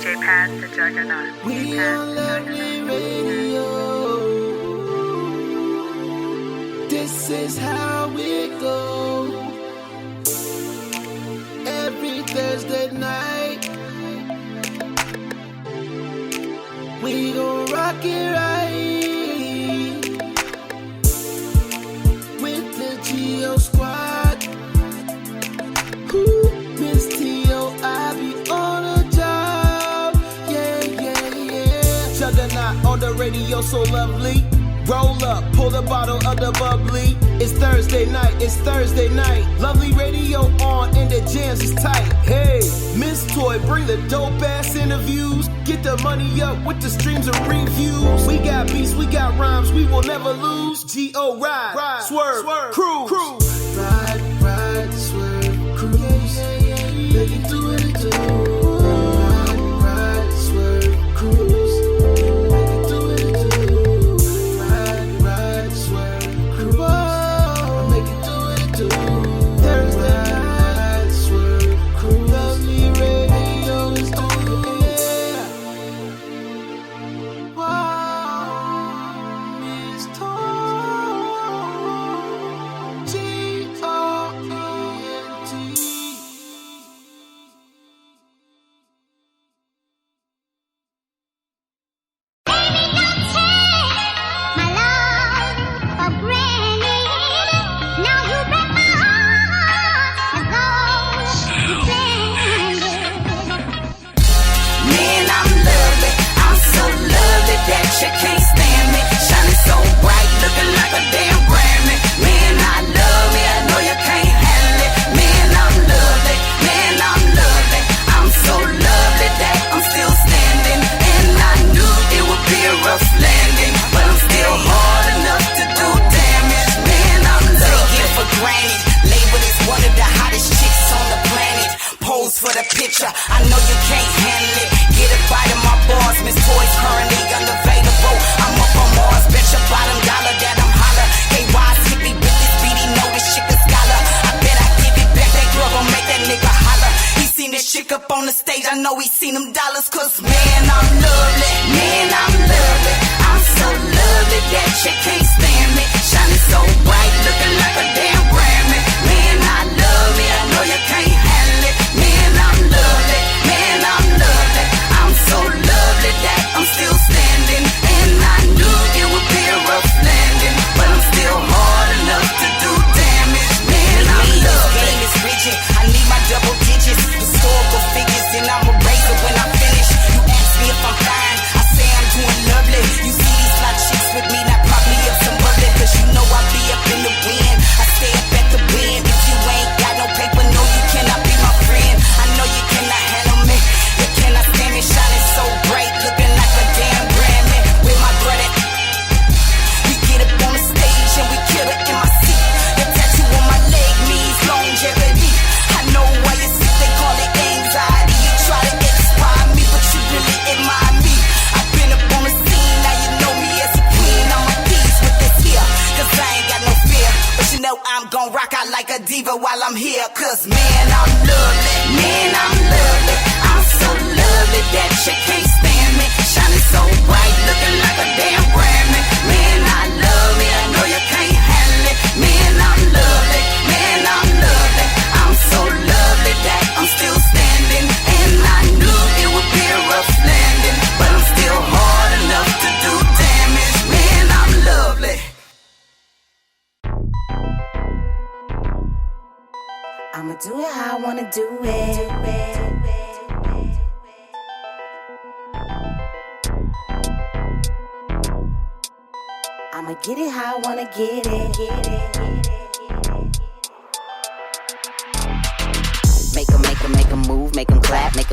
DJ Pat the Juggernaut. We on Lovely Radio. This is how we go. Every Thursday night, we gon' rock it right with the Geo Squad. Miss T.O. I be on a job. Yeah. Juggernaut on the radio, so lovely. Roll up, pull the bottle of the bubbly. It's Thursday night. Lovely radio on and the jams is tight. Hey, Miss Toy, bring the dope ass interviews. Get the money up with the streams and reviews. We got beats, we got rhymes, we will never lose. G.O. ride, swerve, cruise. Ride, swerve, cruise. Make it do what it do. Ride, swerve, cruise.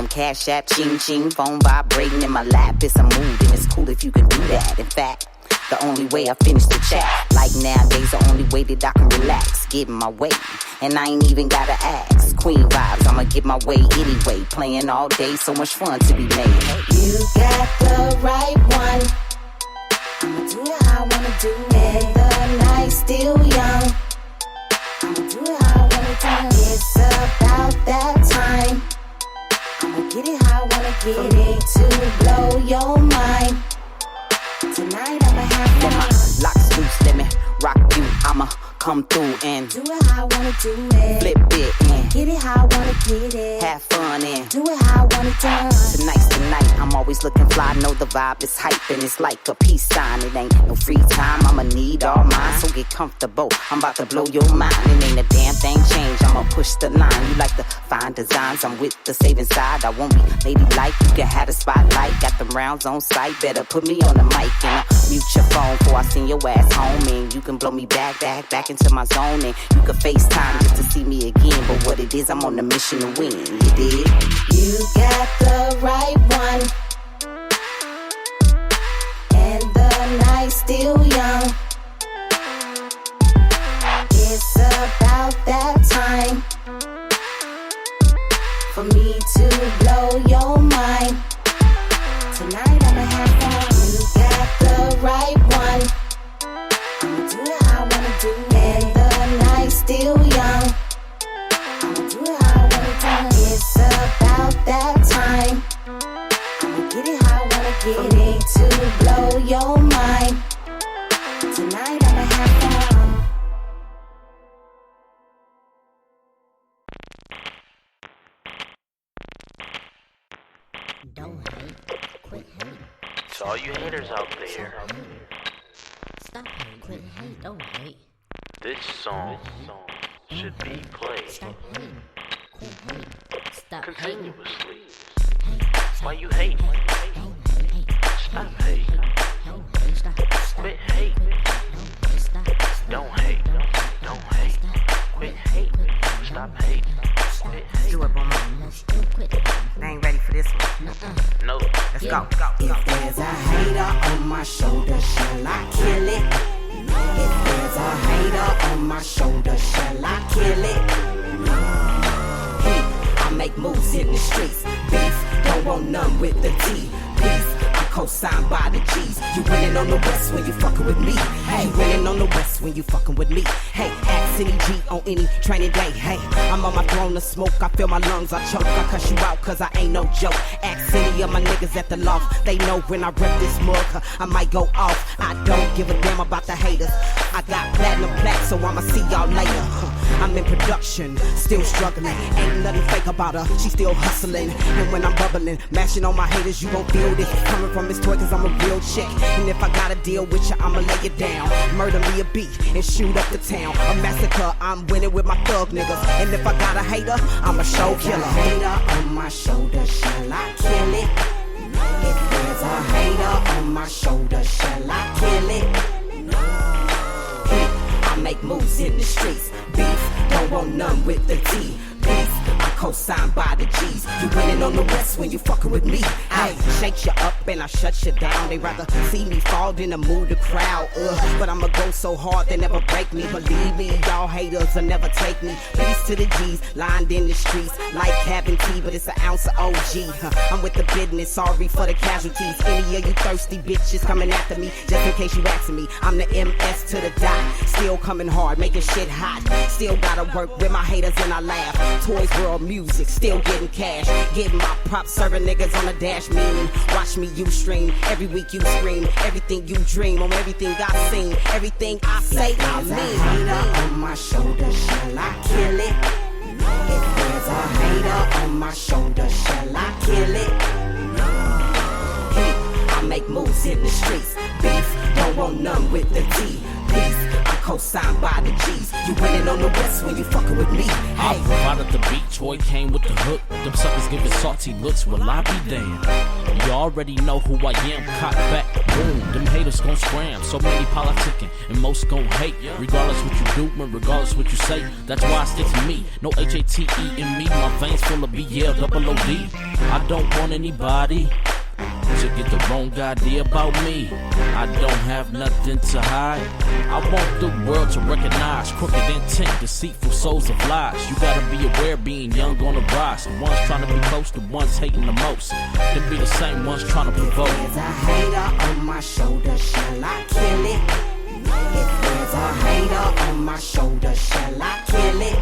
Cash app, ching ching, phone vibrating in my lap. It's a mood and it's cool if you can do that. In fact, the only way I finish the chat. Like nowadays, the only way that I can relax. Get in my way, and I ain't even gotta ask. Queen vibes, I'ma get my way anyway. Playing all day, so much fun to be made. You got the right one. I'ma do it how I wanna do it. The night's still young. I'ma do it how I wanna do it. It's about that time. I'ma I'ma get it how I wanna get it to blow your mind. Tonight I'ma have Let my fun. locks loose, let me rock you. I'ma come through and Do it how I wanna do it. flip it and Get it how I wanna get it. have fun and Do it how I want it done. tonight's the night. I'm always looking fly. Know the vibe is hype and it's like a peace sign. It ain't no free time. I'ma need all mine. So get comfortable. I'm about to blow your mind. It ain't a damn thing change. I'ma push the line. You like the fine designs. I'm with the saving side. I won't be ladylike. You can have the spotlight. Got them rounds on sight. Better put me on the mic and mute your phone before I send your ass home. And you can blow me back into my zone. And you can FaceTime just to see me again. But what it is, I'm on a mission to win. You dig? You got the right one, and the night's still young. It's about that time for me to blow your mind. Tonight I'ma have fun. You got the right one. I'ma do it how I wanna do it, and the night's still young. I'ma do it how I want it done. It's about that time. I'ma get it how I wanna get it to blow your mind. Tonight I'ma have fun. Don't hate, quit hate. To all you haters out there, Stop hate, quit hate, don't hate. this song should be played Stop hate, quit hate. Stop hating, continuously. hate. Why you hate? Don't hate, Stop hate. don't hate, stop, Quit hate. don't hate, stop. Don't hate. Don't hate. Quit hate. Stop hate. Quit hate. Do it, boom. Let's do quit hating. They ain't ready for this one. No. Let's go. If there's a hater on my shoulder, shall I kill it? If there's a hater on my shoulder, shall I kill it? I make moves in the streets. Beef, don't want none with the T. Peace, I'm co-signed by the G's. You winning on the West when you fucking with me. Hey, you winning on the West when you fucking with me. Hey, ask any G on any training day. Hey, I'm on my throne of smoke. I feel my lungs, I choke. I cuss you out cause I ain't no joke. Ask any of my niggas at the loft. They know when I rep this mug, I might go off. I don't give a damn about the haters. I got platinum black, so I'ma see y'all later. I'm in production, still struggling. Ain't nothing fake about her, she still hustling. And when I'm bubbling, mashing on my haters, you gon' feel this. Coming from this toy cause I'm a real chick. And if I gotta deal with you, I'ma lay it down. Murder me a beat and shoot up the town. A massacre, I'm winning with my thug niggas. And if I got a hater, I'm a show killer. Hater on my shoulder, shall I kill it? If there's a hater on my shoulder, shall I kill it? I make moves in the streets. Beef, don't want none with the T. Peace, I'm co-signed by the G's. You winning on the West when you fucking with me. Hey, shake you up and I shut you down. They rather see me fall than to move the crowd. But I'ma go so hard they never break me. Believe me, y'all haters will never take me. Peace to the G's, lined in the streets. Like having tea, but it's an ounce of OG. I'm with the business, sorry for the casualties. Any of you thirsty bitches coming after me, just in case you asking me. I'm the MS to the dot, still coming hard, making shit hot. Still gotta work with my haters and I laugh. Toys World Music, still getting cash. Getting my props, serving niggas on the dash. Mean, watch me, you stream. Every week you scream. Everything you dream on everything I seen. Everything I say, I mean. Hater on my shoulder, shall I kill it? If there's a hater on my shoulder, shall I kill it? I make moves in the streets. Beef, don't want none with the T. Peace, I'm co-signed by the G's. You winning on the West when you fucking with me. I Hey. provided the beat, Troy came with the hook. Them suckers giving salty looks, well I be damned. You already know who I am, cock back, boom. Them haters gon' scram, so many politicking, and most gon' hate. Regardless what you do, and regardless what you say, that's why I stick to me. No HATE in me, my veins full of BL-OOD. I don't want anybody to get the wrong idea about me. I don't have nothing to hide. I want the world to recognize crooked intent, deceitful souls of lies. You gotta be aware, being young on the rise. The ones trying to be close, the ones hating the most. Them be the same ones trying to provoke. There's a hater on my shoulder, shall I kill it? If there's a hater on my shoulder, shall I kill it?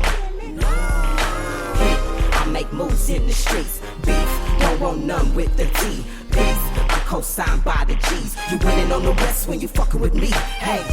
I make moves in the streets. Beef, don't want none with the T. Peace, I'm co-signed by the G's. You winning on the rest when you fucking with me. Hey.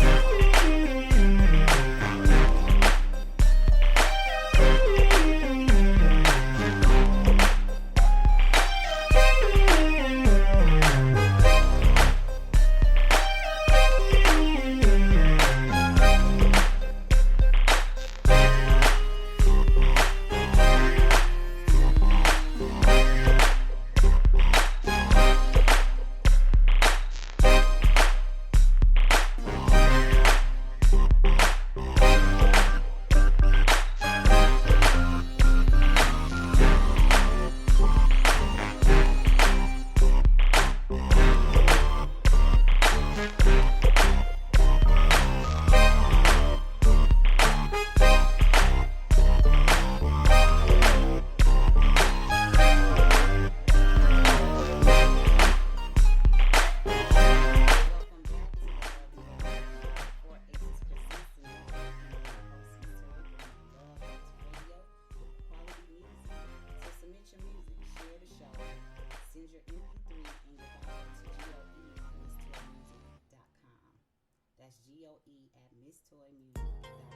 That's GOE at MissToyMusic.com.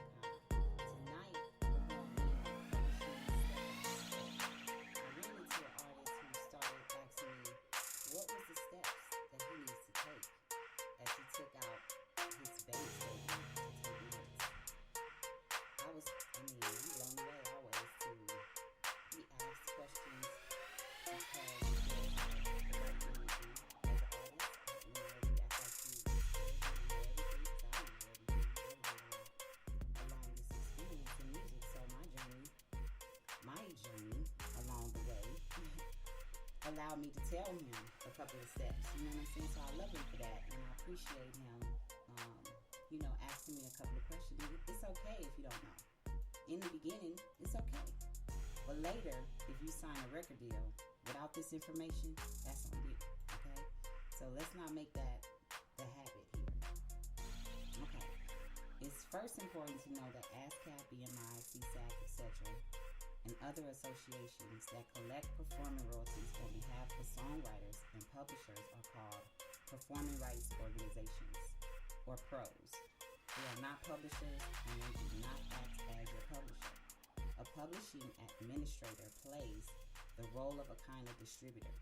Tonight, we're going to I ran into an artist who started asking me what was the steps that he needs to take as he took out his bass station to take notes. I'm blown away always to be asked questions because the right thing to do as an artist. You know, you act like you know everything, because I don't know everything. Along this experience in music, so my journey along the way allowed me to tell him a couple of steps. You know what I'm saying? So I love him for that, and I appreciate him. Asking me a couple of questions. It's okay if you don't know. In the beginning, it's okay. But later, if you sign a record deal without this information, that's on you. Okay? So let's not make that the habit here. Okay. It's first important to know that ASCAP, BMI, CSAC, etc., and other associations that collect performing royalties on behalf of songwriters and publishers are called performing rights organizations, or PROs. They are not publishers, and they do not act as your publisher. A publishing administrator plays the role of a kind of distributor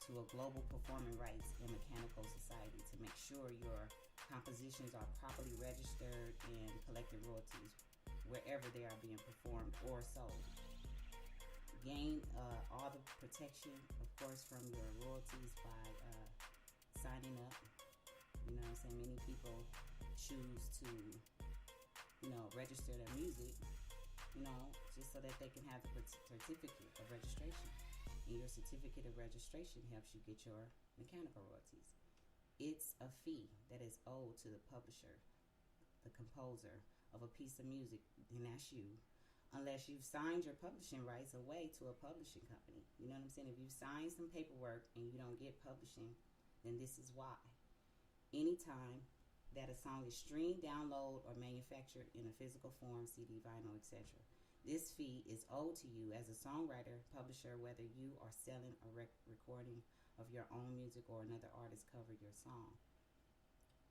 to a global performing rights and mechanical society to make sure your compositions are properly registered and collected royalties wherever they are being performed or sold. Gain all the protection, of course, from your royalties by signing up. You know what I'm saying? Many people choose to, register their music, just so that they can have the certificate of registration. And your certificate of registration helps you get your mechanical royalties. It's a fee that is owed to the publisher, the composer of a piece of music, and that's you, unless you've signed your publishing rights away to a publishing company. You know what I'm saying? If you've signed some paperwork and you don't get publishing, then this is why. Anytime that a song is streamed, downloaded, or manufactured in a physical form, CD, vinyl, etc., this fee is owed to you as a songwriter, publisher, whether you are selling a recording of your own music or another artist covered your song.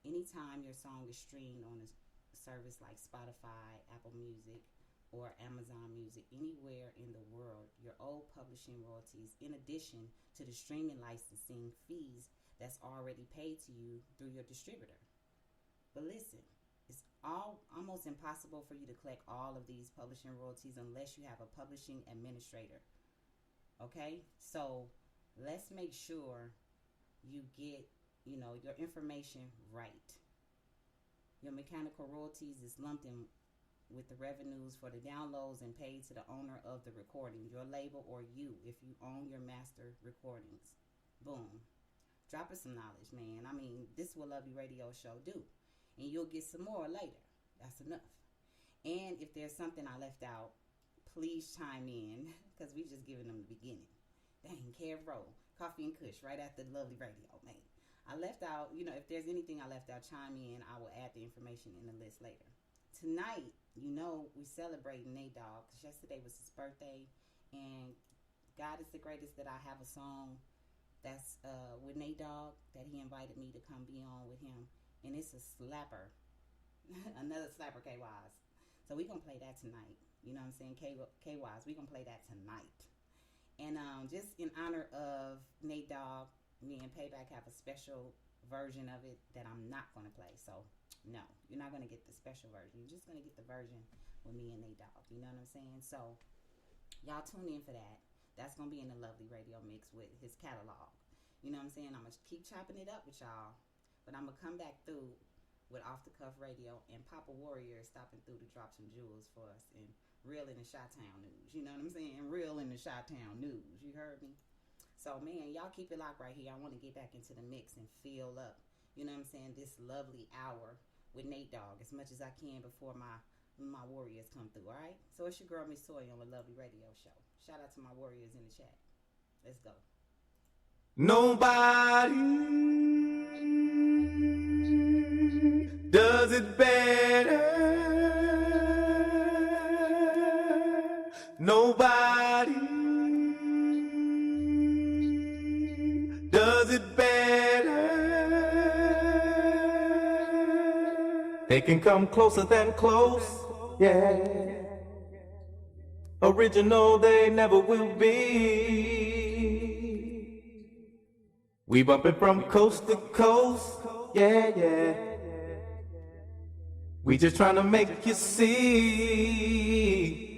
Anytime your song is streamed on a service like Spotify, Apple Music, or Amazon Music, anywhere in the world, your owed publishing royalties, in addition to the streaming licensing fees that's already paid to you through your distributor. But listen, it's almost impossible for you to collect all of these publishing royalties unless you have a publishing administrator. Okay? So let's make sure you get, your information right. Your mechanical royalties is lumped in with the revenues for the downloads and paid to the owner of the recording, your label, or you if you own your master recordings. Boom. Drop us some knowledge, man. This is what Lovely Radio Show do. And you'll get some more later. That's enough. And if there's something I left out, please chime in, because we just giving them the beginning. Dang, Kev Roll, Coffee and Kush, right after Lovely Radio, man. I left out, if there's anything I left out, chime in. I will add the information in the list later. Tonight, we celebrating Nate Dogg, because yesterday was his birthday, and God is the Greatest, that I have a song that's with Nate Dogg that he invited me to come be on with him. And it's a slapper. Another slapper, K-Wise. So we going to play that tonight. You know what I'm saying? K-Wise, we going to play that tonight. And just in honor of Nate Dogg, me and Payback have a special version of it that I'm not going to play. So, no, you're not going to get the special version. You're just going to get the version with me and Nate Dogg. You know what I'm saying? So, y'all tune in for that. That's going to be in the Lovely Radio Mix with his catalog. You know what I'm saying? I'm going to keep chopping it up with y'all. But I'm going to come back through with Off the Cuff Radio, and Papa Warrior is stopping through to drop some jewels for us and real in the Chi-Town news. You know what I'm saying? Real in the Chi-Town news. You heard me? So, man, y'all keep it locked right here. I want to get back into the mix and fill up, you know what I'm saying, this lovely hour with Nate Dogg as much as I can before my warriors come through, all right? So it's your girl, Miss Soy, on the Lovely Radio Show. Shout out to my warriors in the chat. Let's go. Nobody does it better. Nobody does it better. They can come closer than close, yeah. Original they never will be. We bumpin' from coast to coast, yeah, yeah. We just tryna make you see.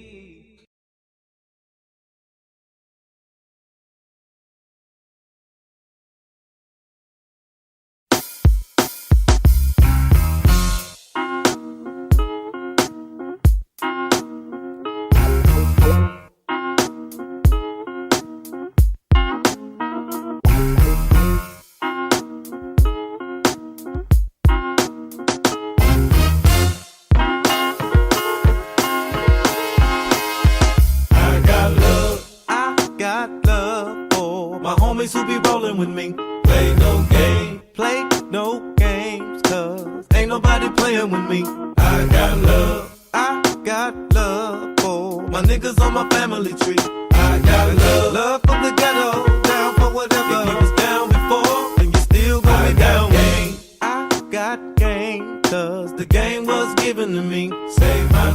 Who be rolling with me? Play no games, cause ain't nobody playing with me. I got love for my niggas on my family tree. I got love for the ghetto, down for whatever. If you was down before, then you still gonna be down with me. I got game, cause the game was given to me. Say my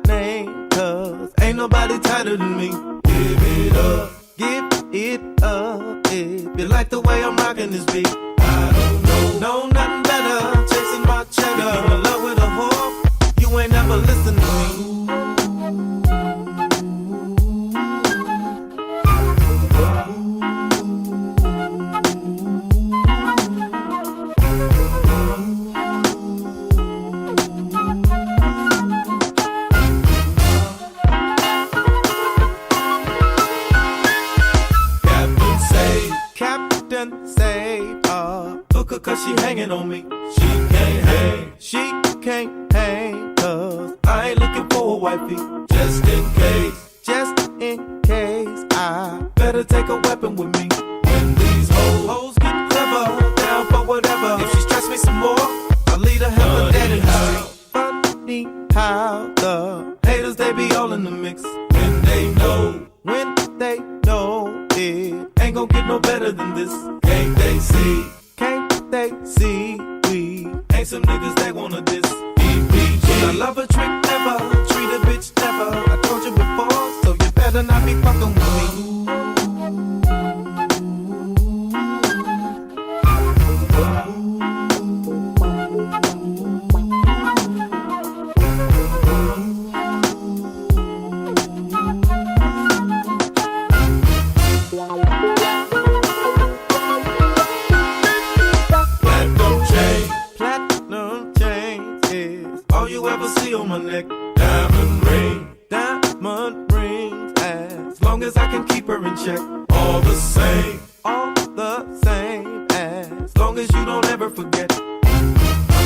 name, cause ain't nobody tighter than me. Give it up. Give it up if you like the way I'm rocking this beat. I don't know nothing better. Chasing my cheddar. If you in love with a whore, you ain't never listen to me. Cause she hanging on me. She can't hang, cause I ain't looking for a wifey. Just in case, I better take a weapon with me. When these hoes get clever, down for whatever. If she stress me some more, I'll leave her hella dead in the street. Funny how the haters, they be all in the mix. When they know it ain't gon' get no better than this. Can't they see we ain't some niggas they wanna diss. EPG. I love a trick never, treat a bitch never. I told you before, so you better not be fucking with me. On my neck, diamond rings, as long as I can keep her in check. All the same, as long as you don't ever forget. I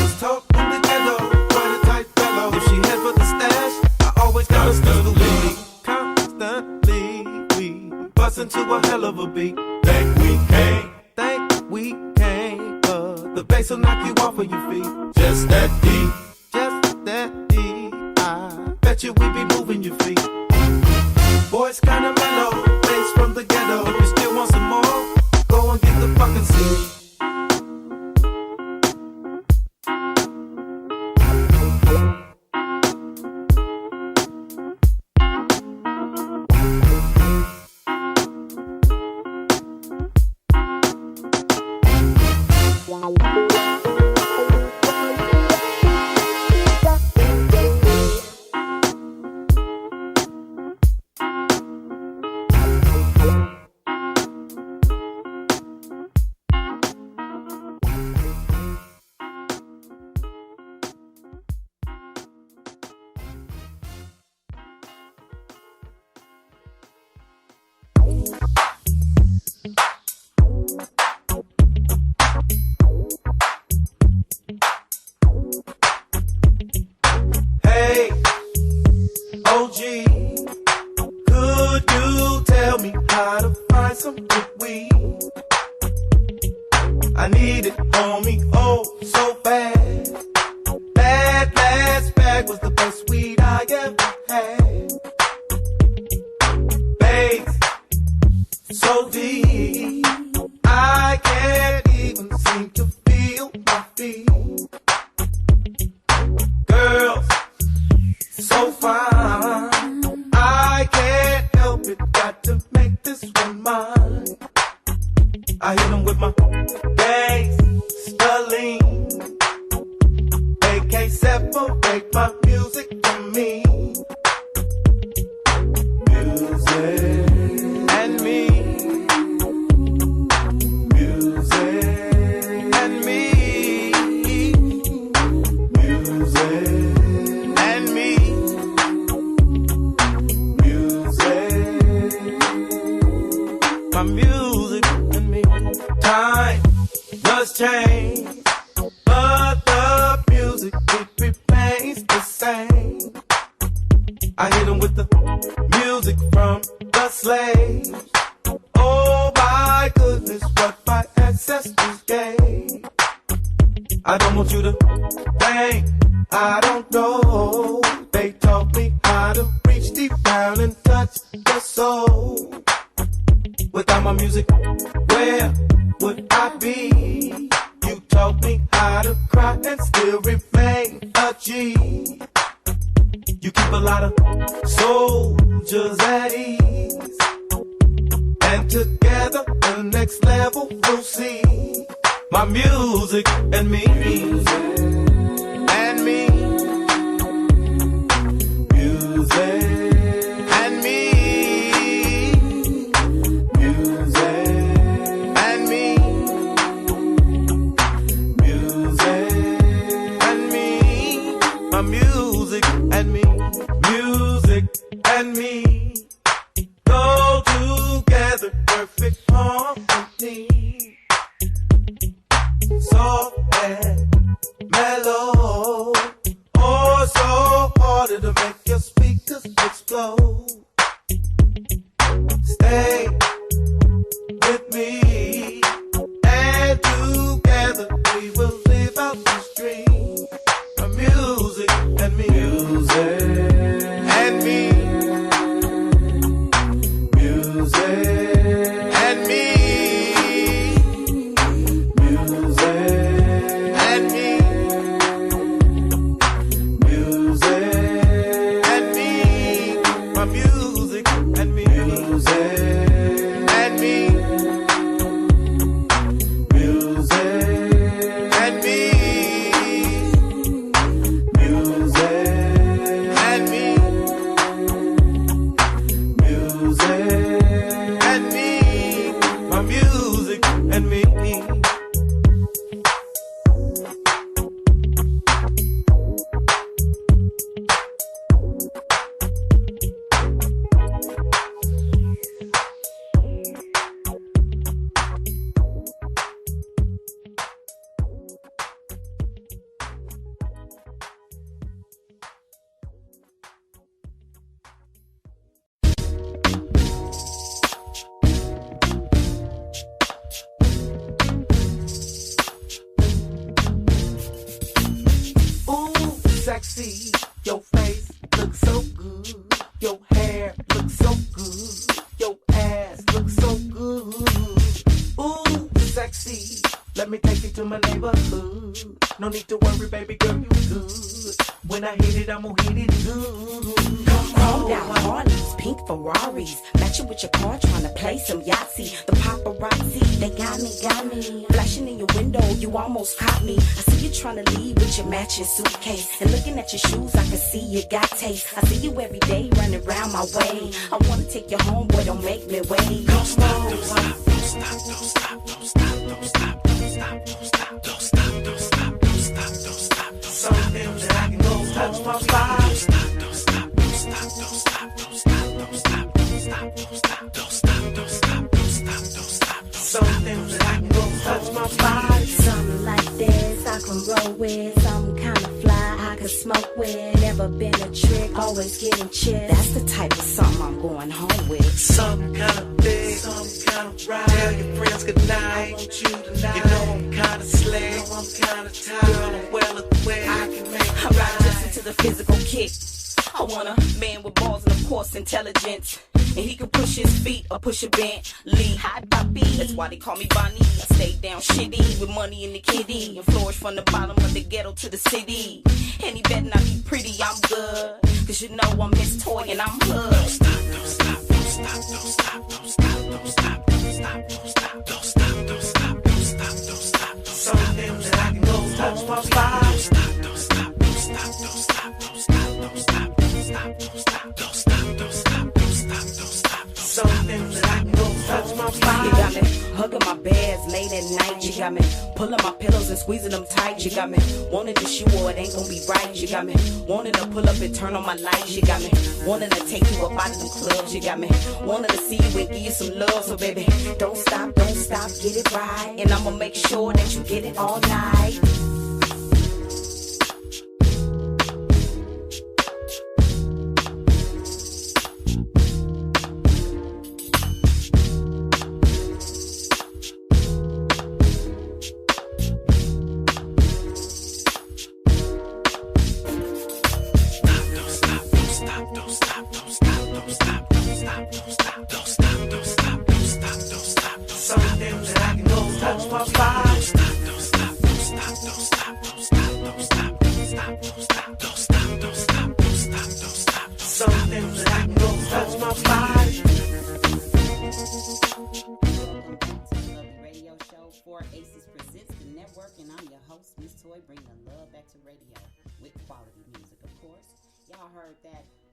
was taught in the ghetto, quite a tight fellow. If she head for the stash, I always got a constantly, we bust into a hell of a beat. Think we came, but the bass will knock you off of your feet. Just that deep. I bet you we be moving your feet. Boy, it's kinda mellow, face from the ghetto. If you still want some more, go and get the fucking CD. Hey, OG, could you tell me how to find some good weed? I need it, homie, oh, so bad. That last bag was the best weed I ever had. Bass, so deep, I can't even seem to feel my feet. Girls, so fine, I can't help it, got to make this one mine. I hit them with my bass, Sterling. They can't separate my music from me. Music and me. Music and me. Music and me. Music. My music and me. Time does change, but the music, it remains the same. I hit them with the music from the slaves. Oh my goodness, what my ancestors gave. I don't want you to think I don't know. They taught me how to reach deep down and touch the soul. Without my music, where would I be? You taught me how to cry and still remain a G. You keep a lot of soldiers at ease, and together the next level we'll see. My music and me. Music and me. Music and me. Music and me. Music and me. My music and me. Music and me go together, perfect harmony. Soft and mellow, oh so hard to make your speakers explode. Stay with me, and together we will live out this dream. My music and me. Music and me. Music and me. Music and me. Music and me. My music and me. Music and me. Music and me. Music and me. Music and me. My music and me. Sexy, your face looks so good, your hair looks so good. Let me take you to my neighborhood. No need to worry, baby girl, you good. When I hit it, I'm gonna hit it good. Chrome down Harleys, pink Ferraris, matching with your car, trying to play some Yahtzee. The paparazzi, they got me. Flashing in your window, you almost caught me. I see you trying to leave with your matching suitcase, and looking at your shoes, I can see you got taste. I see you every day running around my way. I wanna take you home, boy, don't make me wait. Don't stop, don't stop, don't stop, don't stop, don't stop, don't stop, don't stop, don't stop, don't stop, don't stop, don't stop, don't stop. Some them that I can go touch my spot. Don't stop, don't stop, don't stop, don't stop, don't stop, don't stop, don't stop, don't stop, don't stop, don't stop, don't stop, don't stop. Some them that I can go touch my spot. Something like this I can roll with, some kind of fly I can smoke with. Never been a trick, always getting chips. That's the type of something I'm going home with. Some kind of big, some kind of ride. Tell your friends good night. I want you tonight. You know I'm kind of slick. You know I'm kind of tired. Girl, I'm well aware. I can make it I'm not right. just into the physical kick. I want a man with balls and of course intelligence. And he can push his feet or push a Bentley. Hot puppy, that's why they call me Bonnie. I stay down shitty with money in the kitty and flourish from the bottom of the ghetto to the city. And he better not be pretty, I'm good. Cause you know I'm Miss Toy and I'm hood. Don't stop, don't stop, don't stop, don't stop, don't stop, don't stop, don't stop, don't stop, don't stop, don't stop, don't stop, don't stop. Some of them that I can go touch my spot. Don't stop, don't stop, don't stop, don't stop, don't stop, don't stop, don't stop, don't stop, don't stop, don't stop, don't stop, don't stop. Some of them that I can go touch my spot. You got me hugging my beds late at night. You got me pulling my pillows and squeezing them tight. You got me wanting to shoe or it ain't gonna be right. You got me wanting to pull up and turn on my lights. You got me wanting to take you up out of them clubs. You got me wanting to see you and give you some love. So baby, don't stop, get it right. And I'ma make sure that you get it all night.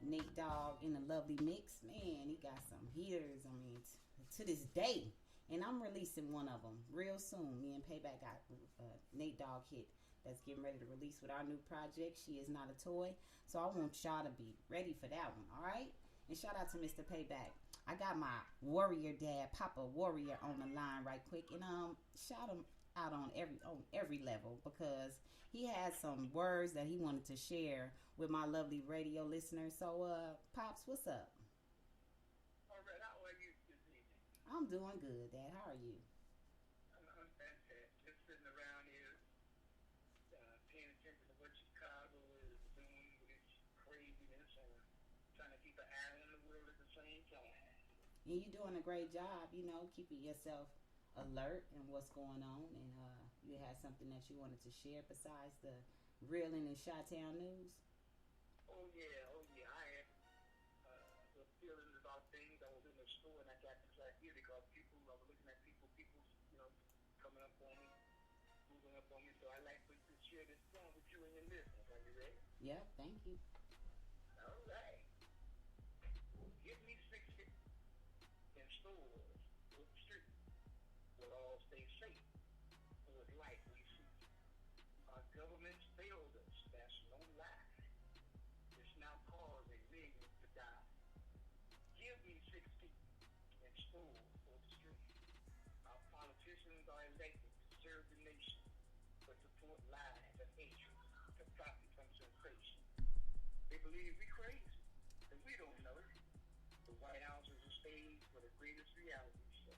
Nate Dogg in a lovely mix. Man, he got some heaters, I mean, to this day. And I'm releasing one of them real soon. Me and Payback got Nate Dogg hit that's getting ready to release with our new project, She Is Not a Toy. So I want y'all to be ready for that one, all right? And shout out to Mr. Payback. I got my warrior dad, Papa Warrior, on the line right quick. And shout him out on every level because he had some words that he wanted to share with my lovely radio listeners. So, Pops, what's up? All right, how are you this evening? I'm doing good, Dad. How are you? I'm fantastic. Just sitting around here, paying attention to what Chicago is doing with its craziness and trying to keep an eye on the world at the same time. And you're doing a great job, keeping yourself alert and what's going on. And you had something that you wanted to share besides the reeling in Chi-Town news? Oh yeah. I had the feelings about things. I was in the store and I got this idea because I was looking at people, coming up on me, moving up on me. So I like to share this song with you and your listeners. Are you ready? Yeah, thank you. All right. Give me 60 in stores with the street. We'll all stay safe. For the life we see. Our government's failed us. That's no lie. It's now causing millions to die. Give me 60 in stores for the street. Our politicians are elected to serve the nation, but support lies and hatred to profit from sensation. They believe we crazy, and we don't know it. The White House is a stage for the greatest reality show.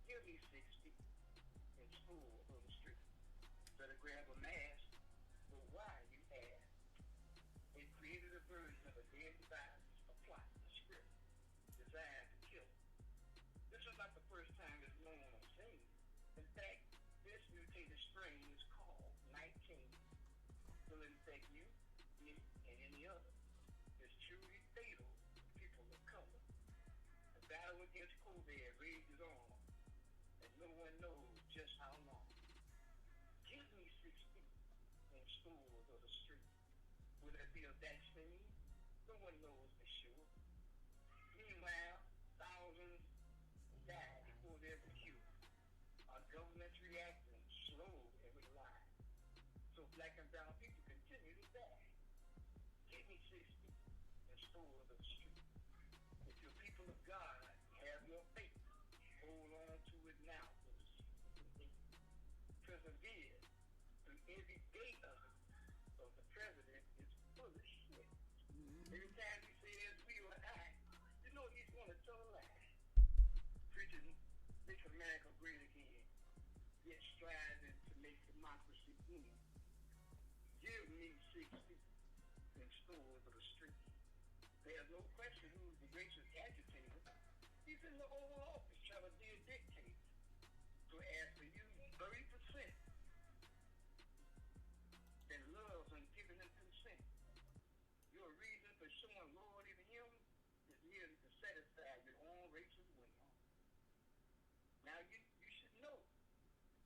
Give me 60 in school or the street. Better grab a mask, but why, you ask? They created a version of a deadly virus, a plot, a script, designed to kill. This is not the first time it's known or seen. In fact, this will infect you, me, and any other. It's truly fatal to people of color. The battle against COVID rages on, and no one knows just how long. Give me 6 feet in schools or the street. Will there be a vaccine? No one knows for sure. Meanwhile, thousands die before there's a cure. Our government's reacting slow and reliant. So black and brown people continue to die. Give me 6 feet in schools or the street. If your people of God have your faith, hold on to it now. Persevere through every day of the president is full of shit. Every time he says we or I, you know he's going to tell a lie. Preaching, make America great again, yet striving to make democracy end. Give me 6 feet in stores of the street. There's no question who's the greatest agitator. He's in the Oval Office trying to be a dictator. So as for you, 30% that loves and giving them consent. Your reason for showing loyalty to him is merely to satisfy your own racial whim. Now you should know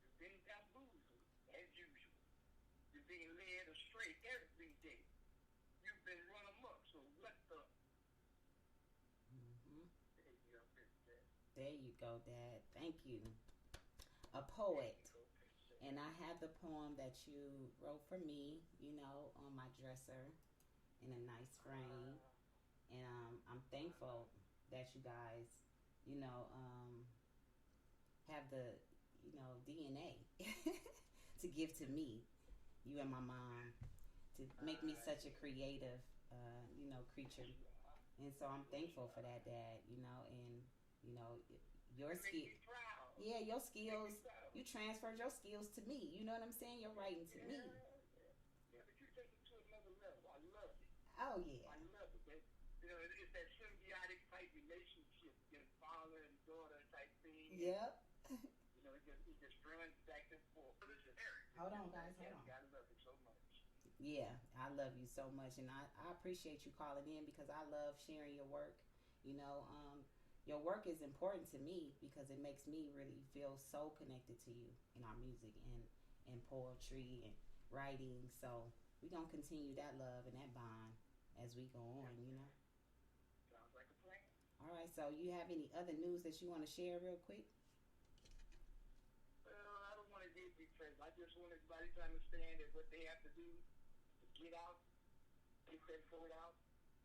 you're being bamboozled as usual. You're being led astray every day. You've been run amok, so what the? There you go, Dad. Thank you. A poet. And I have the poem that you wrote for me, you know, on my dresser in a nice frame. And I'm thankful that you guys, you know, have the, you know, DNA to give to me, you and my mom, to make me such a creative, you know, creature. And so I'm thankful for that, Dad, you know, and, you know, your skill. Yeah, your skills, you transferred your skills to me. You know what I'm saying? You're writing to me. Yeah, but you take it to another level. I love it. Oh, yeah. I love it. You know, it's that symbiotic type relationship, you know, father and daughter type thing. Yep. You know, it just runs back and forth. Hold on, guys. Hold on. I love it so much. Yeah, I love you so much. And I appreciate you calling in because I love sharing your work. You know, your work is important to me because it makes me really feel so connected to you in our music and poetry and writing. So we're going to continue that love and that bond as we go on, you know. Sounds like a plan. All right, so you have any other news that you want to share real quick? Well, I don't want to get because I just want everybody to understand that what they have to do to get out, get that vote out.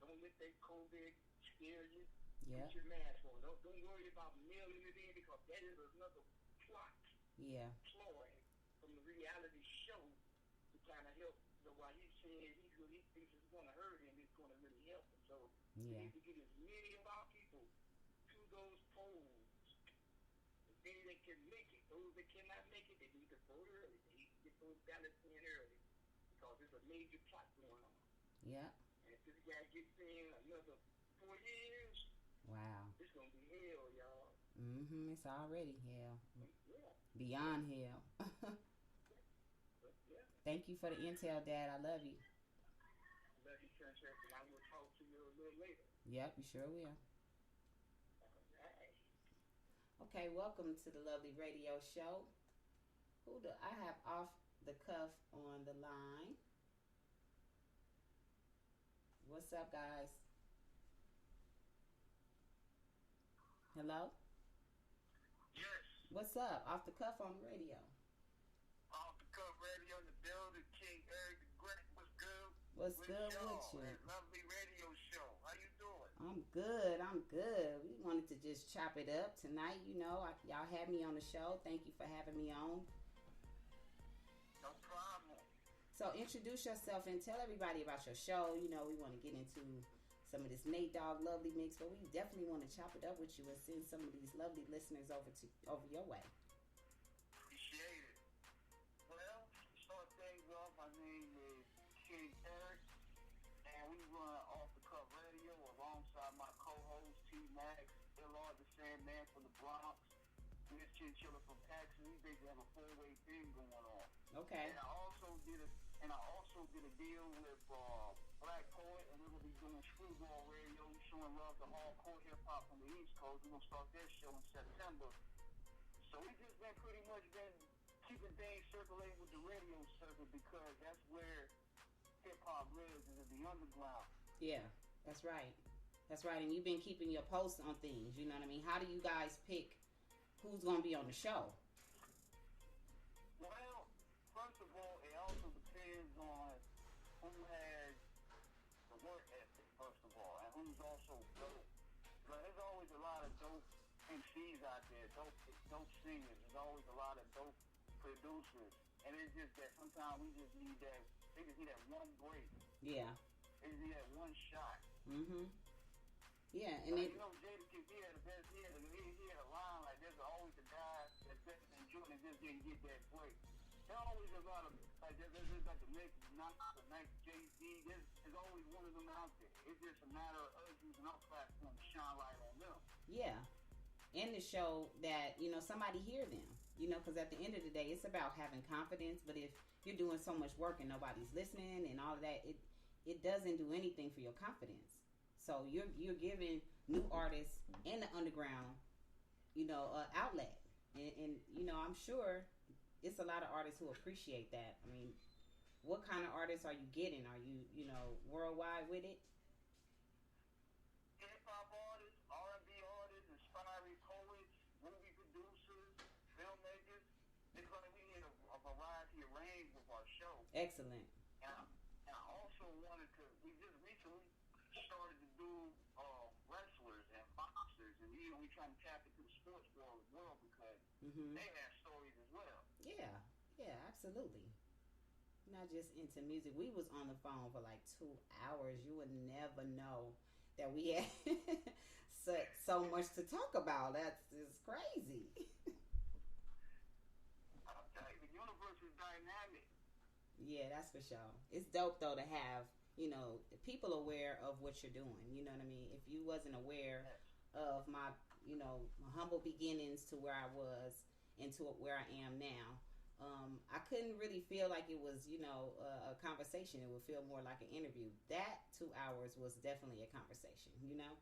Don't let that COVID scare you. Yeah. Put your mask on. Don't worry about mailing it in because that is another plot. Yeah. Ploy from the reality show to kind of help. So while he's saying he thinks it's going to hurt him, it's going to really help him. So we need to get as many of our people to those polls. The many that can make it. Those that cannot make it, they need to vote early. They need to get those ballots in early because there's a major plot going on. Yeah. And if this guy gets in another 4 years, wow, it's gonna be hell, y'all. It's already hell. Yeah. Beyond hell. Yeah. Thank you for the intel, Dad. I love you. Love you, Princess, and I will talk to you a little later. Yep, you sure will. Alright. Okay, welcome to the Lovely Radio Show. Who do I have off the cuff on the line? What's up, guys? Hello? Yes. What's up? Off the cuff on the radio. Off the cuff radio in the building. King Eric the Great. What's good? What's good with you? That lovely radio show. How you doing? I'm good. We wanted to just chop it up tonight. You know, y'all had me on the show. Thank you for having me on. No problem. So introduce yourself and tell everybody about your show. You know, we want to get into some of this Nate Dogg Lovely Mix, but we definitely want to chop it up with you and send some of these lovely listeners over your way. Appreciate it. Well, to start things off, my name is King Eric, and we run Off the Cuff Radio alongside my co-host T-Max, Illard the Sandman from the Bronx, Miss Chinchilla from Paxton. We basically have a 4-way thing going on. Okay. And I also did a And I also did a deal with Black Poet, and we're going to be doing Screwball Radio, showing love to hardcore hip-hop from the East Coast. We're going to start that show in September. So we just been pretty much been keeping things circulating with the radio circuit because that's where hip-hop lives, is in the underground. Yeah, that's right. That's right. And you've been keeping your posts on things, you know what I mean? How do you guys pick who's going to be on the show? Well, first of all, it also depends on who has the work ethic, first of all, and who's also dope. But there's always a lot of dope MCs out there, dope singers. There's always a lot of dope producers. And it's just that sometimes we just need that, they just need that one break. Yeah. They just need that one shot. Mm-hmm. Yeah, and you know, Jadakiss, he had the best, he had a line like, there's always a guy that's better than Jordan and just didn't get that break. There's always a lot of, like, there's like the next Jay-Z, there's always one of them out there. It's just a matter of us using our platform to shine light on them. Yeah. And to show that, you know, somebody hear them. You know, because at the end of the day, it's about having confidence. But if you're doing so much work and nobody's listening and all of that, it doesn't do anything for your confidence. So you're giving new artists and the underground, you know, outlet. And, you know, I'm sure it's a lot of artists who appreciate that. I mean, what kind of artists are you getting? Are you know, worldwide with it? Hip-hop artists, R&B artists, inspiring poets, movie producers, filmmakers. It's going to be in a variety of range with our show. Excellent. And I also wanted to, we just recently started to do wrestlers and boxers, and you know, we trying to tap into the sports world as well because they have stories as well. Yeah, absolutely. Not just into music. We was on the phone for like 2 hours. You would never know that we had so much to talk about. That's just crazy. I'll tell you, the universe is dynamic. Yeah, that's for sure. It's dope though to have, you know, people aware of what you're doing. You know what I mean? If you wasn't aware of my, you know, my humble beginnings to where I was and to where I am now, I couldn't really feel like it was, you know, a conversation. It would feel more like an interview. That 2 hours was definitely a conversation, you know?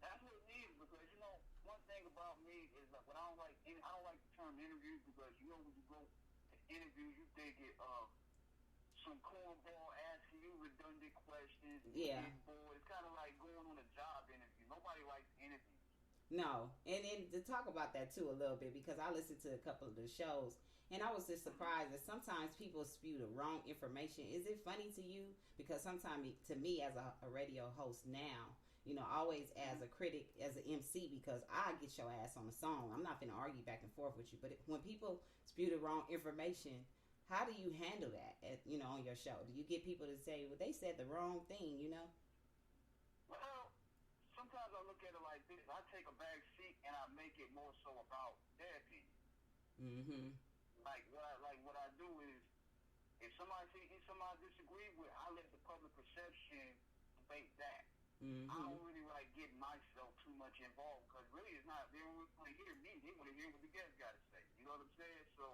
That's what it is because, you know, one thing about me is that when I don't like the term interview because, you know, when you go to interviews, you think it, some cornball asking you redundant questions. Yeah. It's kind of like going on a job interview. Nobody likes interviews. No. And to talk about that too a little bit because I listened to a couple of the shows and I was just surprised that sometimes people spew the wrong information. Is it funny to you? Because sometimes to me as a radio host now, you know, always as a critic, as an MC, because I get your ass on the song. I'm not going to argue back and forth with you. But when people spew the wrong information, how do you handle that, you know, on your show? Do you get people to say, well, they said the wrong thing, you know? Well, sometimes I look at it like this. I take a back seat and I make it more so about their opinion. Mm-hmm. Like what I do is, if somebody disagree with, I let the public perception debate that. Mm-hmm. I don't really like get myself too much involved because really it's not, they don't really want to hear me. They want to hear what the guest got to say. You know what I'm saying? So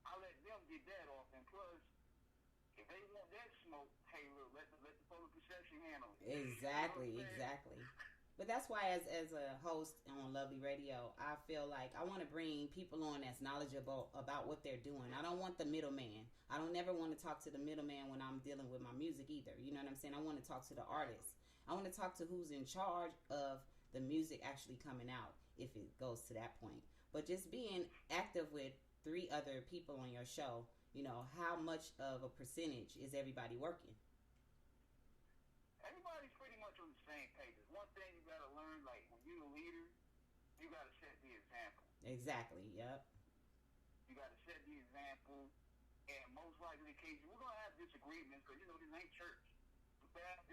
I let them get that off, and plus, if they want that smoke, hey, look, let the public perception handle it. Exactly, you know exactly. But that's why, as a host on Lovely Radio, I feel like I want to bring people on that's knowledgeable about what they're doing. I don't want the middleman. I don't never want to talk to the middleman when I'm dealing with my music either. You know what I'm saying? I want to talk to the artist. I want to talk to who's in charge of the music actually coming out, if it goes to that point. But just being active with 3 other people on your show, you know, how much of a percentage is everybody working? Everybody's pretty much on the same page. There's one thing you got to learn, like when you're a leader, you got to set the example. Exactly, yep. You got to set the example, and most likely the case, we're going to have disagreements because, you know, this ain't church.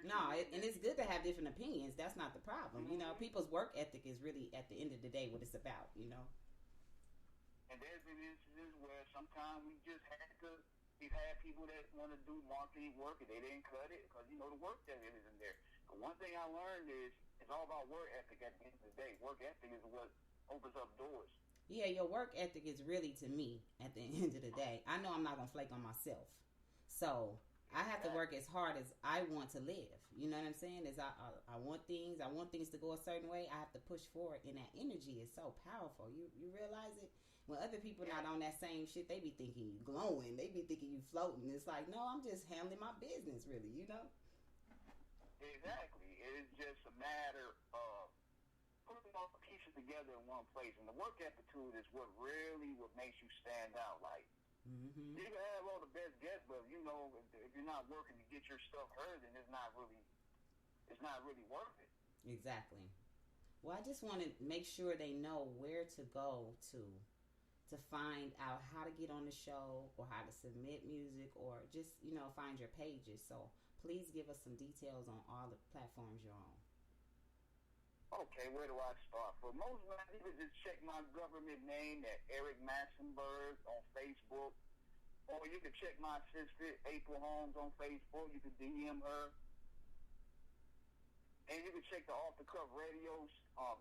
No, and it's good to have different opinions. That's not the problem. Mm-hmm. You know, people's work ethic is really, at the end of the day, what it's about, you know. And there's been instances where sometimes we've had people that want to do marketing work and they didn't cut it because, you know, the work that isn't there. But one thing I learned is it's all about work ethic at the end of the day. Work ethic is what opens up doors. Yeah, your work ethic is really, to me, at the end of the day, I know I'm not going to flake on myself. So I have to work as hard as I want to live. You know what I'm saying? As I want things to go a certain way. I have to push forward, and that energy is so powerful. You realize it? When other people not on that same shit, they be thinking you glowing. They be thinking you floating. It's like, no, I'm just handling my business, really, you know? Exactly. It's just a matter of putting all the pieces together in one place. And the work attitude is what makes you stand out. Like, mm-hmm. you can have all the best guests, but you know, if you're not working to get your stuff heard, then it's not really worth it. Exactly. Well, I just want to make sure they know where to go to find out how to get on the show, or how to submit music, or just, you know, find your pages. So please give us some details on all the platforms you're on. Okay, where do I start? For most of you can just check my government name at Eric Massenberg on Facebook. Or you can check my sister, April Holmes, on Facebook. You can DM her. And you can check the Off the Cuff Radio's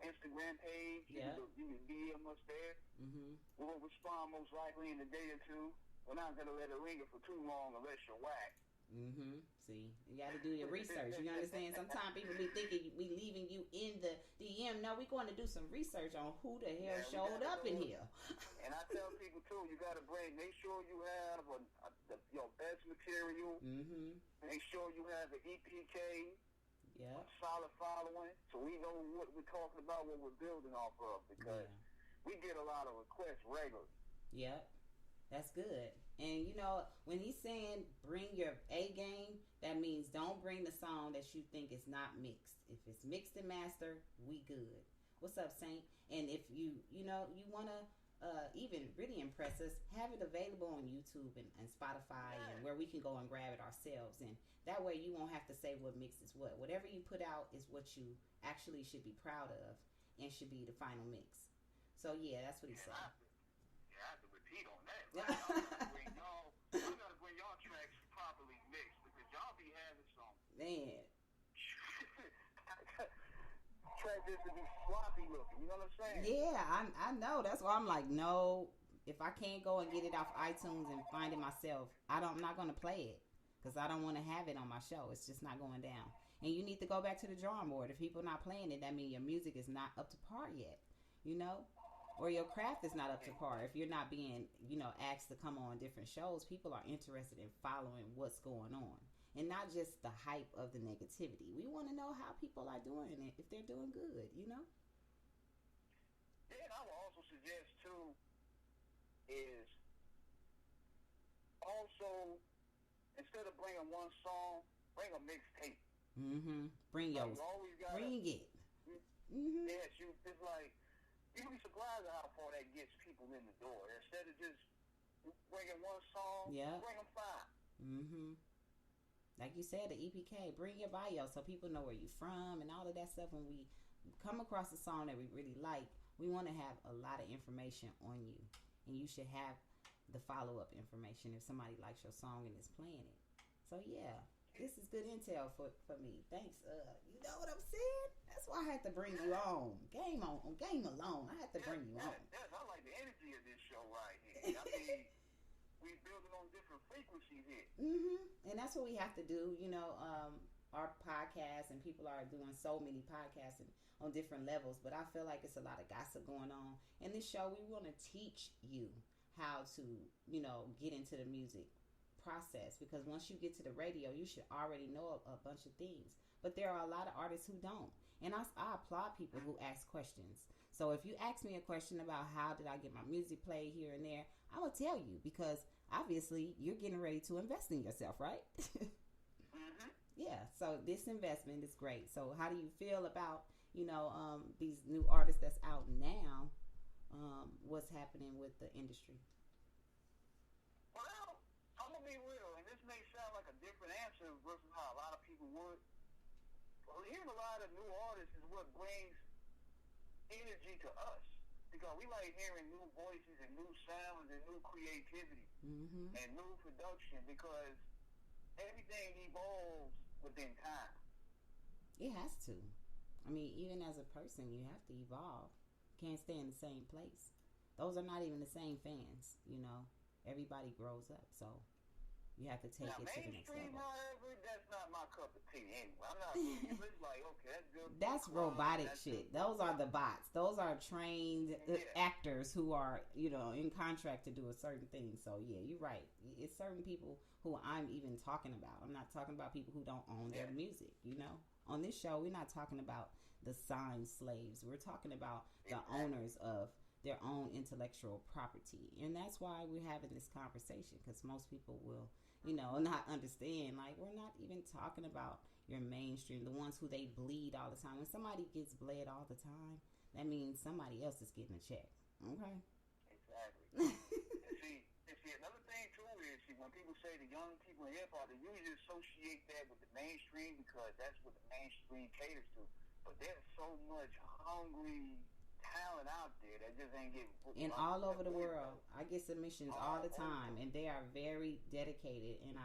Instagram page. Yeah. You can DM us there. Mm-hmm. We'll respond most likely in a day or two. We're not going to let it linger for too long unless you're whack. Mm-hmm. See, you got to do your research. You understand? Sometimes people be thinking we leaving you in the DM. No, we're going to do some research on who the hell showed up in here. And I tell people too, you got to make sure you have your best material. Mm-hmm. Make sure you have the EPK. Yeah. Solid following, so we know what we're talking about, what we're building off of, because we get a lot of requests regularly. Yep. That's good. And, you know, when he's saying bring your A game, that means don't bring the song that you think is not mixed. If it's mixed and mastered, we good. What's up, Saint? And if you want to even really impress us, have it available on YouTube and Spotify, and where we can go and grab it ourselves. And that way you won't have to say what mix is what. Whatever you put out is what you actually should be proud of and should be the final mix. So, yeah, that's what he's saying. I have to repeat on that. Right? I gotta bring y'all tracks properly mixed, because y'all be having some man tracks just to be sloppy looking. You know what I'm saying? Yeah, I know. That's why I'm like, no. If I can't go and get it off iTunes and find it myself, I'm not gonna play it, because I don't want to have it on my show. It's just not going down. And you need to go back to the drawing board. If people are not playing it, that means your music is not up to par yet. You know? Or your craft is not up to par. If you're not being, asked to come on different shows, people are interested in following what's going on. And not just the hype of the negativity. We want to know how people are doing it, if they're doing good, you know? Yeah, and I would also suggest, too, is also, instead of bringing one song, bring a mixtape. Mm-hmm. Bring yours. Bring it. Mm-hmm. Yes, it's like, you'll be surprised at how far that gets people in the door. Instead of just bringing one song, bring them 5. Mm-hmm. Like you said, the EPK, bring your bio so people know where you're from and all of that stuff. When we come across a song that we really like, we want to have a lot of information on you. And you should have the follow-up information if somebody likes your song and is playing it. So, yeah, this is good intel for me. Thanks. You know what I'm saying? That's why I had to bring you on. Game alone. I had to bring you on. I like the energy of this show right here. I mean, we building on different frequencies here. Mm-hmm. And that's what we have to do. Our podcast, and people are doing so many podcasts on different levels, but I feel like it's a lot of gossip going on. In this show, we want to teach you how to, get into the music process, because once you get to the radio, you should already know a bunch of things. But there are a lot of artists who don't. And I applaud people who ask questions. So if you ask me a question about how did I get my music played here and there, I will tell you, because obviously you're getting ready to invest in yourself, right? Mm-hmm. Yeah, so this investment is great. So how do you feel about, these new artists that's out now? What's happening with the industry? Well, I'm going to be real, and this may sound like a different answer versus how a lot of people would. Well, hearing a lot of new artists is what brings energy to us, because we like hearing new voices and new sounds and new creativity and new production, because everything evolves within time. It has to. I mean, even as a person, you have to evolve. Can't stay in the same place. those are not even the same fans, you know. Everybody grows up, so you have to take it to the next level. However, that's not my cup of tea anyway. I'm not it's like, okay, that's good. That's robotic shit. Those are the bots. Those are trained actors who are, you know, in contract to do a certain thing. So yeah, you're right. It's certain people who I'm even talking about. I'm not talking about people who don't own their music, you know. On this show, we're not talking about the signed slaves. We're talking about the owners of their own intellectual property. And that's why we're having this conversation, because most people will, you know, not understand. Like, we're not even talking about your mainstream, the ones who they bleed all the time. When somebody gets bled all the time, that means somebody else is getting a check. Okay? Exactly. and see, another thing too is, when people say the young people in hip hop, they usually associate that with the mainstream because that's what the mainstream caters to. But there's so much hungry talent out there that just ain't getting put and all over the world. I get submissions all the time, and they are very dedicated. And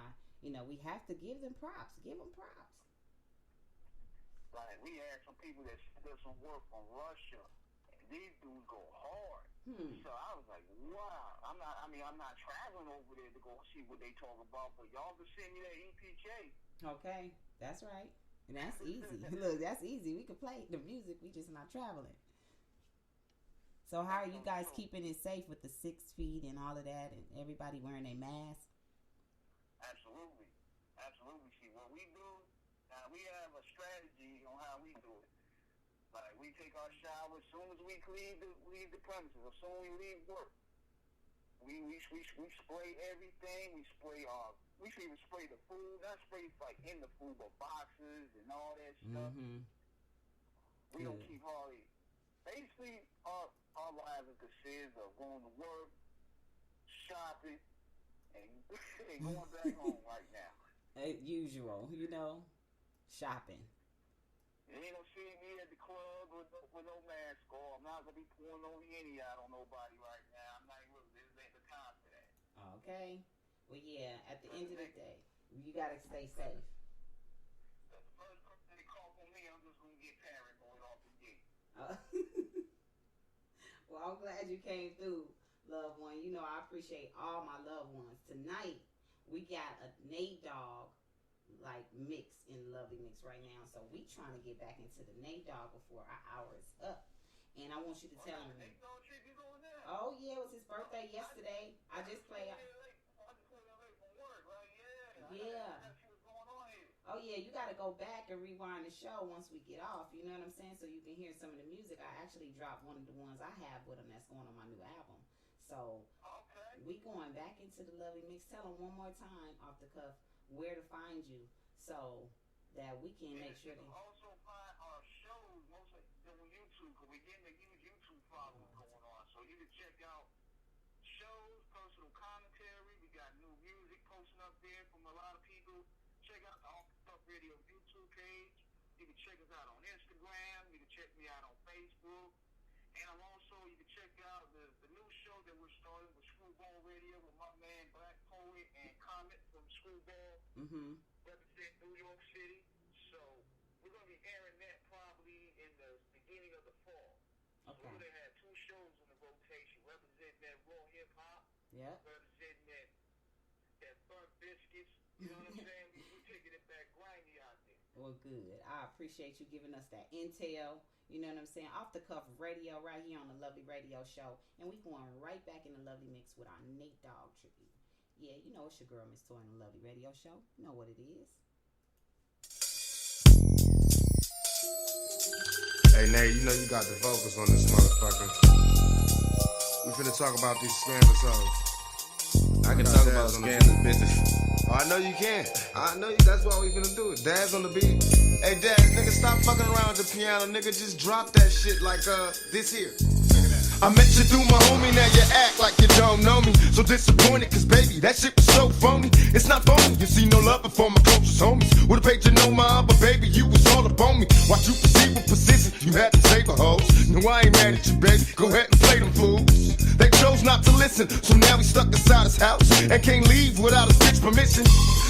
we have to give them props. Give them props. Like, we had some people that did some work from Russia, and these dudes go hard. So I was like, wow. I'm not traveling over there to go see what they talk about, but y'all can send me that EPK. Okay, that's right. And that's easy. Look, that's easy. We can play the music. We just not traveling. So how are you guys keeping it safe with the 6 feet and all of that, and everybody wearing a mask? Absolutely. See, what we do, we have a strategy on how we do it. Like, we take our shower as soon as we leave the premises, as soon as we leave work. We spray everything. We even spray the food. Not spray like in the food, but boxes and all that stuff. We don't keep hardly. Basically, our lives are consist of going to work, shopping, and going back home right now. As usual, you know, shopping. You ain't gonna see me at the club with no mask on. I'm not gonna be pouring no Henny out on nobody right now. I'm not even. This ain't the time for that. Okay. Well, yeah. At the end of the day, you gotta stay safe. The first person they call on me, I'm just gonna get paranoid off the gate. Well, I'm glad you came through, loved one. You know, I appreciate all my loved ones. Tonight, we got a Nate Dogg mix in Lovely Mix right now. So we trying to get back into the Nate Dogg before our hour is up. And I want you to tell me. Oh yeah, it was his birthday yesterday. I just played. Yeah. Oh yeah, you got to go back and rewind the show once we get off. You know what I'm saying? So you can hear some of the music. I actually dropped one of the ones I have with him that's going on my new album. So we going back into the Lovely Mix. Tell them one more time off the cuff where to find you, so that we can make sure they also find our shows mostly on YouTube, because we're getting a huge YouTube following going on. So you can check out shows, personal commentary. We got new music posting up there from a lot of people. Check out the Off the Cuff Radio YouTube page. You can check us out on Instagram. You can check me out on Facebook. And you can check out the new show that we're starting with Screwball Radio with my man Black Poet and Comet from Screwball, represent New York City. So we're going to be airing that probably in the beginning of the fall. Okay. So we're going to have 2 shows in the rotation, representing that raw hip hop, representing that burnt biscuits. You know what I'm saying? We're taking it back grimy out there. Well, good. I appreciate you giving us that intel. You know what I'm saying? Off the Cuff Radio right here on the Lovely Radio Show. And we going right back in the Lovely Mix with our Nate Dogg tribute. Yeah, you know it's your girl, Miss Toy, on the Lovely Radio Show. You know what it is. Hey, Nate, you know you got the vocals on this motherfucker. We finna talk about these scandalous hoes. I can talk about scandalous bitches. Oh, I know you can. I know you. That's why we finna do it. Dad's on the beat. Hey, Dad, nigga, stop fucking around with the piano. Nigga, just drop that shit like, this here. I met you through my homie, now you act like you don't know me. So disappointed, cause baby, that shit was so phony. It's not phony, you see no love for my closest homies. Would've paid you no mind, but baby, you was all up on me. Watch you proceed with precision, you had to save a hoes. No, I ain't mad at you, baby, go ahead and play them fools. They chose not to listen, so now we stuck inside his house and can't leave without a bitch permission.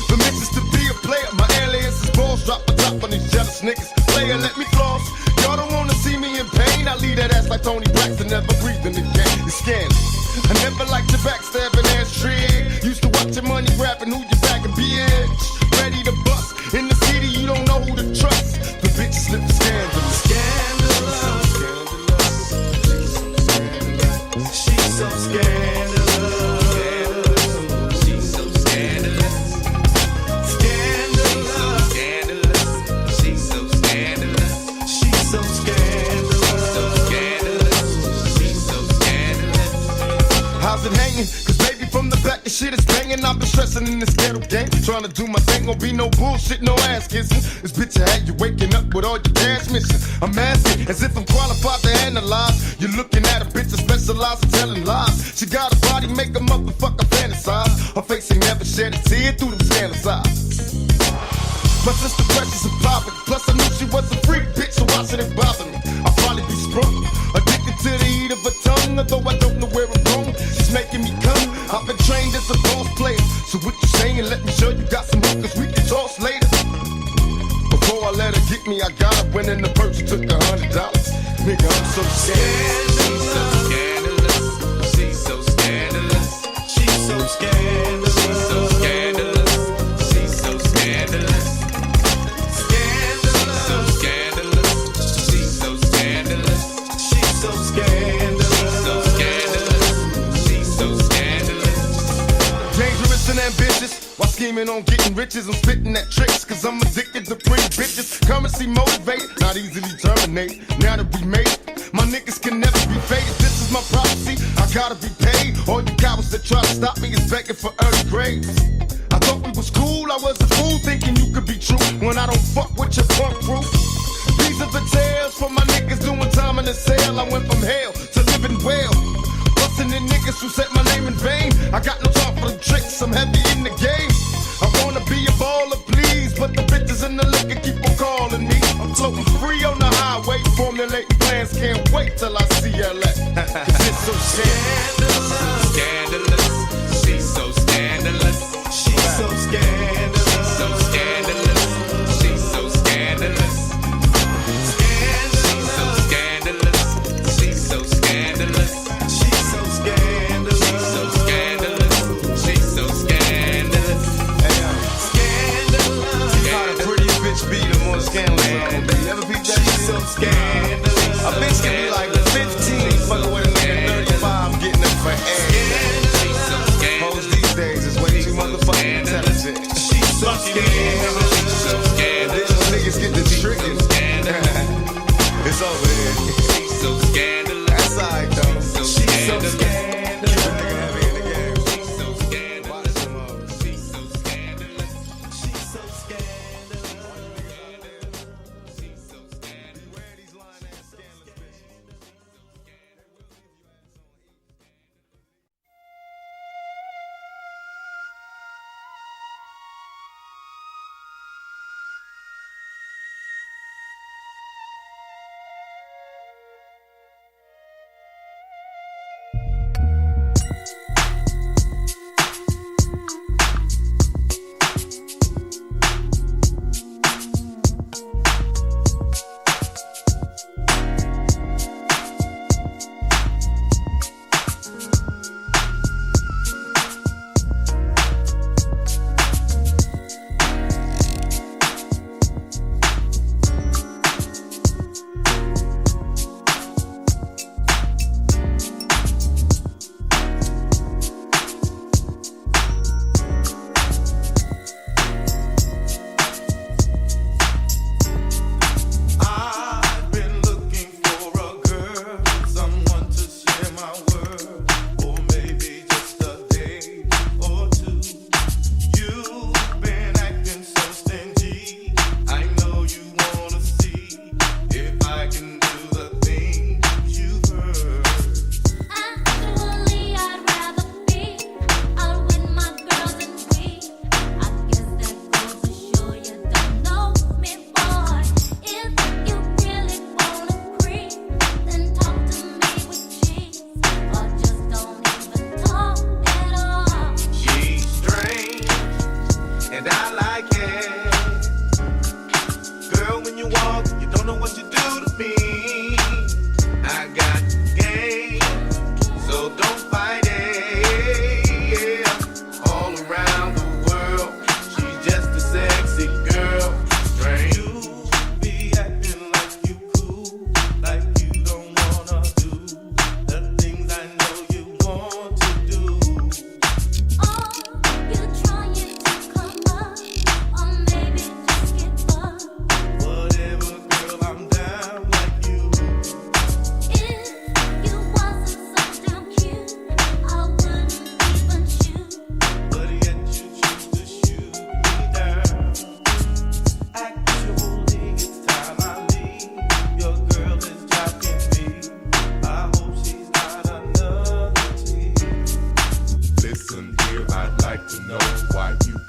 Permissions to be a player, my alias is balls. Drop the top on these jealous niggas. Player, let me floss. Y'all don't wanna see me in pain. pain. I leave that ass like Tony Braxton, never breathing again. It's scandalous. I never liked your backstabbing ass trick. Used to watch your money grabbing who you back and bitch. Ready to bust. In the city, you don't know who to trust. The bitch slip scandalous. Scandalous. She's so scandalous. She's so scandalous. Scandalous. Scandalous. She's so scandalous. She's so scandalous. She's so scandalous. How's it hanging? Cause baby from the back the shit is banging. I've been stressing in this ghetto game. Trying to do my thing, gon' be no bullshit, no ass kissing. This bitch I had you waking up with all your cash missing. I'm asking as if I'm qualified to analyze. You're looking at a bitch that specializes in telling lies. She got a body, make a motherfucker fantasize. Her face ain't never shed a tear through them scandalous eyes. My sister precious and poppin'. Plus I knew she was a freak bitch, so why should it bother me? I'll probably be sprung, addicted to the heat of her tongue. Although I don't know where I'm going, she's making me come. I've been trained as a boss player, so what you saying? Let me show you got some hookers we can toss later. Before I let her get me, I got her went in the purse, took $100. Nigga, I'm so scandalous. She's so scandalous. She's so scandalous. She's so scandalous. She's so scandalous. Ambitious, while scheming on getting riches, I'm spitting at tricks, cause I'm addicted to pretty bitches. Currency motivated, not easily terminated. Now that we made it, my niggas can never be faded. This is my prophecy, I gotta be paid. All you cowards that try to stop me is begging for early grades. I thought we was cool, I was a fool thinking you could be true when I don't fuck with your punk crew. These are the tales for my niggas doing time in the cell. I went from hell to living well. Bustin' the niggas who said my name in vain. I got no time for the tricks, I'm heavy in the game. I wanna be a baller, please, but the bitches in the liquor keep on calling me. I'm floating free on the highway, formulating plans, can't wait till I see LA. Cause it's so scandalous. Scandalous. She's so scandalous. She's so scandalous. She's so scandalous. She's so scandalous. Scandalous. A bitch can be like 15, fucking with a nigga 35, getting it for air. Hoes these days is way too motherfucking intelligent. She's so scandalous. These niggas get the triggers. It's over here. She's so scandalous. That's alright though. She's so scandalous.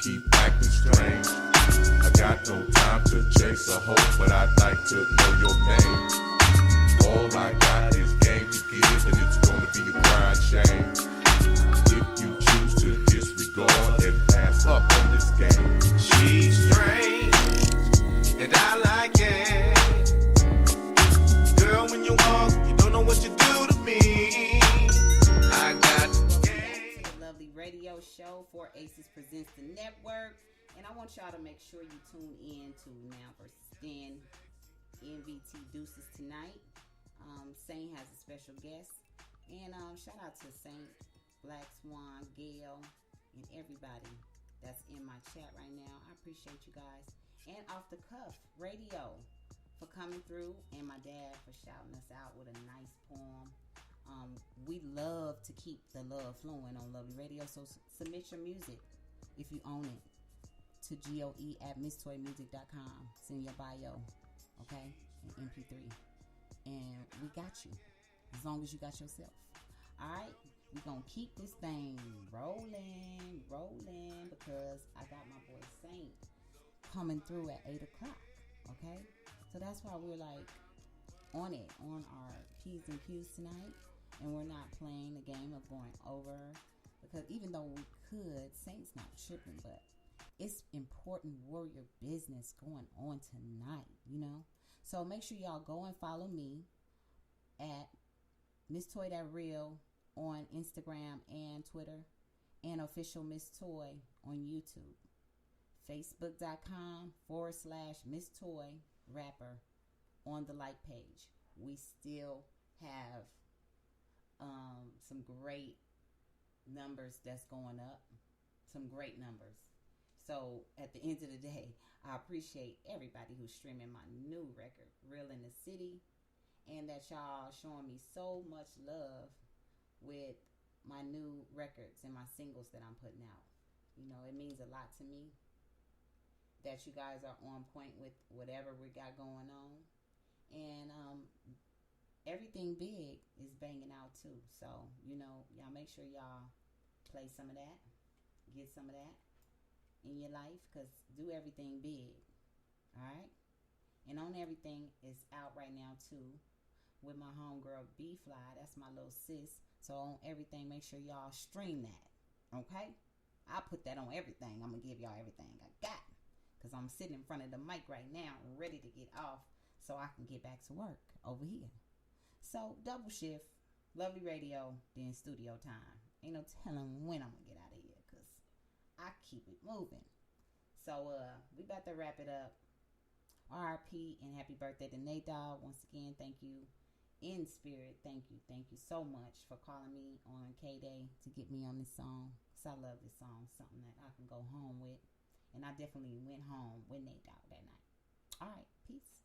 keep acting strange. I got no time to chase a hoe, but I'd like to know your name. All I got is game to give, and it's gonna be a crying shame if you choose to disregard and pass up on this game. She's strange, and I like it. Girl, when you walk, you don't know what you do to me. I got game. The lovely radio show for Aces Presents the Network. And I want y'all to make sure you tune in to Now vs. Then NVT Deuces tonight. Saint has a special guest. And shout out to Saint, Black Swan, Gail, and everybody that's in my chat right now. I appreciate you guys. And Off the Cuff Radio for coming through. And my dad for shouting us out with a nice poem. We love to keep the love flowing on Lovely Radio. So submit your music if you own it to GOE@MissToyMusic.com. Send your bio, okay, in MP3, and we got you as long as you got yourself. All right, we're gonna keep this thing rolling because I got my boy Saint coming through at 8:00. Okay, so that's why we're like on it on our P's and Q's tonight, and we're not playing the game of going over because even though we could, Saint's not tripping, but it's important warrior business going on tonight, you know? So make sure y'all go and follow me at Miss Toy That Real on Instagram and Twitter, and Official Miss Toy on YouTube. Facebook.com/Miss Toy Rapper on the like page. We still have some great numbers that's going up. Some great numbers. So at the end of the day, I appreciate everybody who's streaming my new record, Real in the City, and that y'all showing me so much love with my new records and my singles that I'm putting out. You know, it means a lot to me that you guys are on point with whatever we got going on. And everything big is banging out too. So, you know, y'all make sure y'all play some of that, get some of that in your life, because do everything big. Alright? And On Everything is out right now too with my homegirl B-Fly. That's my little sis. So On Everything, make sure y'all stream that. Okay? I put that on everything. I'm going to give y'all everything I got, because I'm sitting in front of the mic right now ready to get off so I can get back to work over here. So double shift, Lovely Radio, then studio time. Ain't no telling when I'm going to get out of here, because I keep it moving. So we about to wrap it up. RIP and happy birthday to Nate Dogg. Once again, thank you in spirit. Thank you so much for calling me on K-Day to get me on this song, because I love this song. Something that I can go home with. And I definitely went home with Nate Dogg that night. All right, peace.